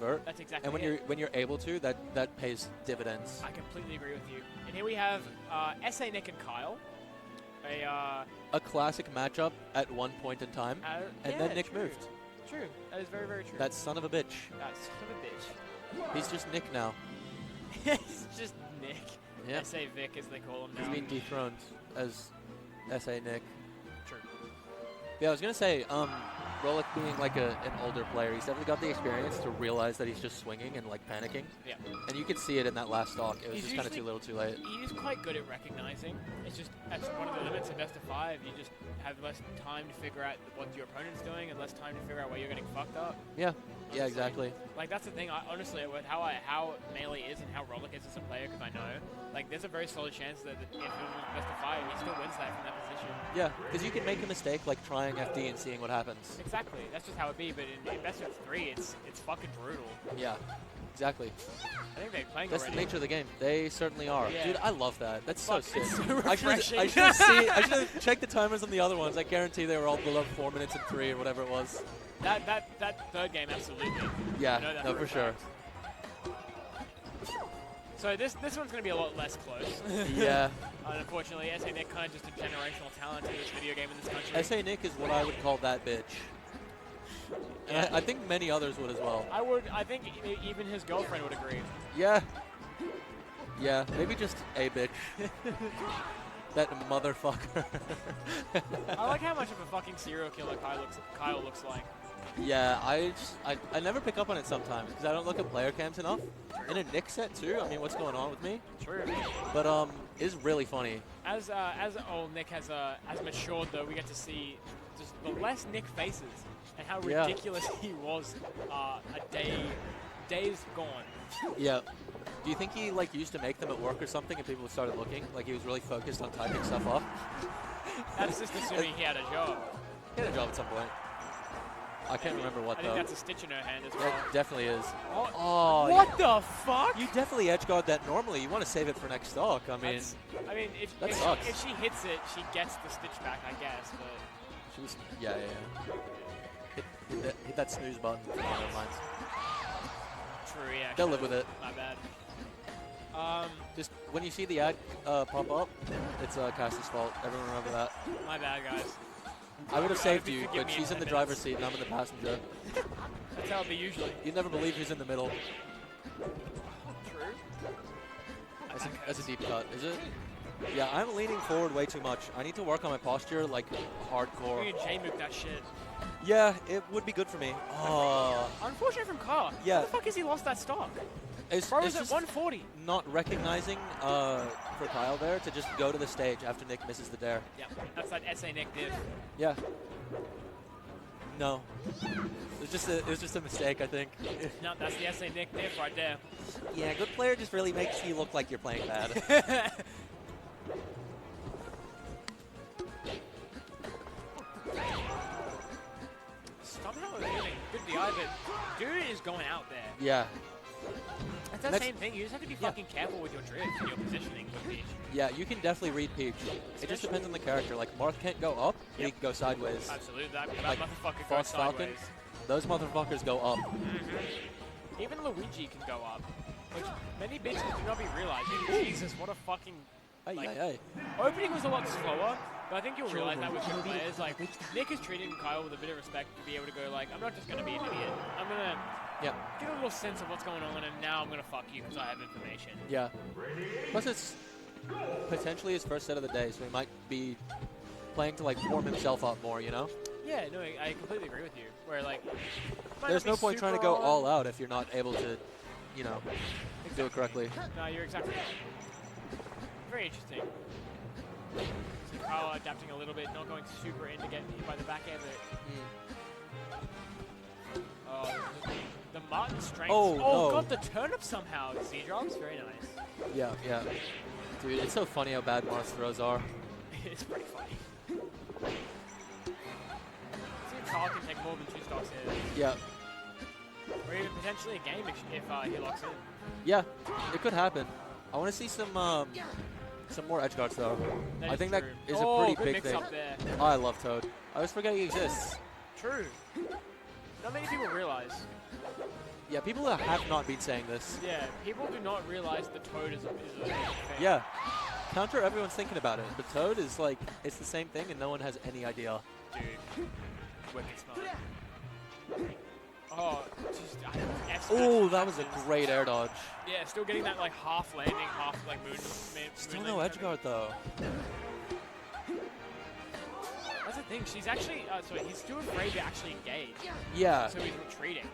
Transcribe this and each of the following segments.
convert. That's exactly And when you're able to, that pays dividends. I completely agree with you. And here we have SA Nick and Kyle. A classic matchup at one point in time, and then Nick moved. True. That is very, very true. That son of a bitch. That son of a bitch. He's just Nick now. He's just Nick. Yeah. SA Vic, as they call him now. He's been dethroned as SA Nick. True. Yeah, I was going to say, Rolik being like an older player, he's definitely got the experience to realize that he's just swinging and like panicking. Yeah. And you could see it in that last stock. It was He's just kind of too little too late. He is quite good at recognizing. It's just, that's one of the limits of best of 5. You just have less time to figure out what your opponent's doing and less time to figure out where you're getting fucked up. Yeah. Honestly. Yeah, exactly. Like, that's the thing, honestly, with how Melee is and how Rolik is as a player, because I know, like, there's a very solid chance that if he wins best of 5, he still wins that from that position. Yeah, because you can make a mistake like trying FD and seeing what happens. Exactly. That's just how it be, but in best of 3, it's fucking brutal. Yeah, exactly. I think they're playing That's already. the nature of the game. They certainly are. Yeah. Dude, I love that. That's so sick. It's so I refreshing. should have checked the timers on the other ones. I guarantee they were all below 4 minutes and 3 or whatever it was. That third game, absolutely. Yeah, I know that no, for sure. So this one's going to be a lot less close. Yeah. Unfortunately, SA Nick kind of just a generational talent in this video game in this country. SA Nick is what I would call that bitch. And I think many others would as well. I think even his girlfriend would agree. Yeah. Yeah, maybe just a bitch. That motherfucker. I like how much of a fucking serial killer Kyle looks like. Yeah, I never pick up on it sometimes because I don't look at player cams enough. In a Nick set too, I mean, what's going on with me? True. But it's really funny. As old Nick has matured, though, we get to see just the less Nick faces and how ridiculous he was days gone. Yeah. Do you think he like used to make them at work or something and people started looking? Like he was really focused on typing stuff up? That's just assuming he had a job. He had a job at some point. I can't remember what though. I think that's a stitch in her hand as well. It definitely is. Oh, what the fuck? You definitely edge guard that normally. You want to save it for next stock. I mean, if she hits it, she gets the stitch back, I guess. But she was, yeah. Hit that snooze button. Oh, never mind. True, yeah. They'll live with it. My bad. Just when you see the ad pop up, it's Cassie's fault. Everyone remember that. My bad, guys. I would have saved you, but she's in the driver's seat and I'm in the passenger. That's how it be usually. You never believe who's in the middle. True. That's a deep cut, is it? Yeah, I'm leaning forward way too much. I need to work on my posture, like, hardcore. You can J-mook that shit. Yeah, it would be good for me. Oh. Unfortunate from Carr. Yeah. How the fuck has he lost that stock? It's at just 140. Not recognizing for Kyle there to just go to the stage after Nick misses the dare. Yeah, that's that SA Nick div. Yeah. No. It was just a mistake, I think. No, that's the SA Nick div right there. Yeah, good player just really makes you look like you're playing bad. Somehow getting good DI, but dude is going out there. Yeah. It's that same thing. You just have to be fucking careful with your drift and your positioning with the issue. Yeah, you can definitely read Peach. It just depends on the character. Like, Marth can't go up, but he can go sideways. Absolutely. That like, motherfucker goes sideways. Those motherfuckers go up. Even Luigi can go up, which many bitches do not be realizing. Jesus, what a fucking... Opening was a lot slower, but I think you'll realize that with good players. Like, Nick is treating Kyle with a bit of respect to be able to go like, I'm not just going to be an idiot. I'm going to get a little sense of what's going on, and now I'm going to fuck you because I have information. Yeah. Plus it's potentially his first set of the day, so he might be playing to like warm himself up more, you know? Yeah, no, I completely agree with you. Where like, there's no point trying to go all out if you're not able to, you know, do it correctly. No, you're exactly right. Very interesting. See Kyle adapting a little bit, not going super in to get hit by the back end. The Martin strength. Oh, got the turnip somehow. Z-drops, very nice. Yeah. Dude, it's so funny how bad Marth's throws are. It's pretty funny. See if Kyle can take more than 2 stocks here. Yeah. Or even potentially a game if he locks in. Yeah, it could happen. I want to see some more edge guards though. I think that is a pretty good big mix thing. Up there. Oh, I love Toad. I always forget he exists. True. Not many people realize. Yeah, people have not been saying this. Yeah, people do not realize the Toad is a thing. Yeah. Counter, everyone's thinking about it. The Toad is like, it's the same thing and no one has any idea. Dude, wicked smart. Oh, just, oh, that was a great air dodge. Yeah, still getting that like half landing, half like moon. Still no edge guard though. That's the thing. She's actually, sorry, he's too afraid to actually engage. Yeah. So he's retreating.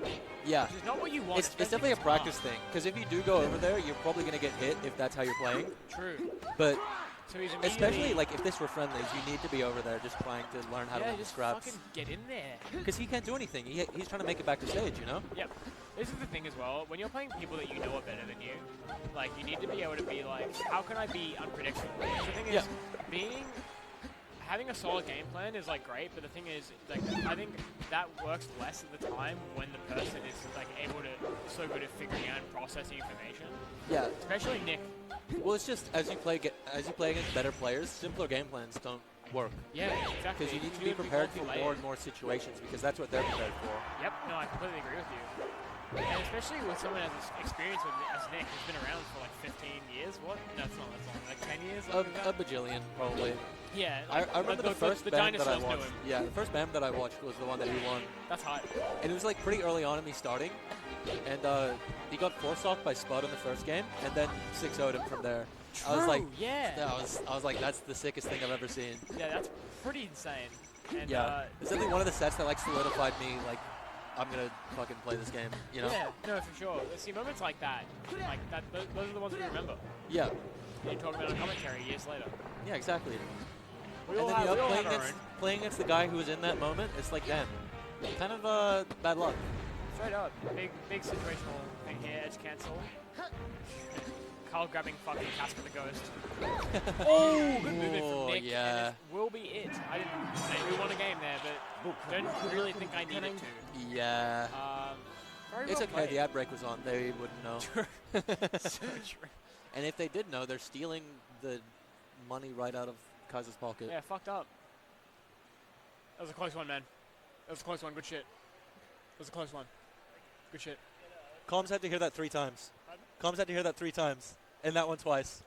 Yeah. Which is not what you want. It's definitely a practice thing. Because if you do go over there, you're probably going to get hit if that's how you're playing. True. But so he's especially like if this were friendlies, you need to be over there just trying to learn how to win just scraps. fucking get in there. Because he can't do anything. He's trying to make it back to stage, you know? Yep. This is the thing as well. When you're playing people that you know are better than you, like you need to be able to be like, how can I be unpredictable? Because the thing is, having a solid game plan is like great, but the thing is, like I think that works less at the time when the person is like able to so good at figuring out and processing information. Yeah. Especially Nick. Well, it's just as you play against better players, simpler game plans don't work. Yeah, exactly. Because you need to be prepared for more and more situations because that's what they're prepared for. Yep. No, I completely agree with you. And especially with someone as experienced as Nick, who's been around for like 15 years. What? No, it's not that long. Like 10 years. A bajillion, probably. Yeah. I remember the first BAM that I dinosaurs knew watched. him. Yeah, the first BAM that I watched was the one that he won. That's hot. And it was like pretty early on in me starting. And he got 4-stocked by Spud in the first game, and then 6-0'd him from there. True, I was like, yeah. I was like, that's the sickest thing I've ever seen. Yeah, that's pretty insane. And, yeah, it's definitely one of the sets that like solidified me. Like, I'm gonna fucking play this game. You know? Yeah, no, for sure. See, moments like that, those are the ones we remember. Yeah. And you talk about a commentary years later. Yeah, exactly. We and all then have, playing against the guy who was in that moment, it's like, damn, kind of bad luck. Straight up, big situational thing here. Edge cancel. Carl grabbing fucking Casper the Ghost. Oh, good movement from Nick. Yeah. And this will be it. I didn't say we won a game there, but don't really think I needed to. Yeah. Very it's well okay. played. The ad break was on. They wouldn't know. So true. And if they did know, they're stealing the money right out of Kaiza's pocket. Yeah, fucked up. That was a close one, man. That was a close one. Good shit. That was a close one. Good shit. Comms had to hear that 3 times. Comms had to hear that 3 times. And that one twice.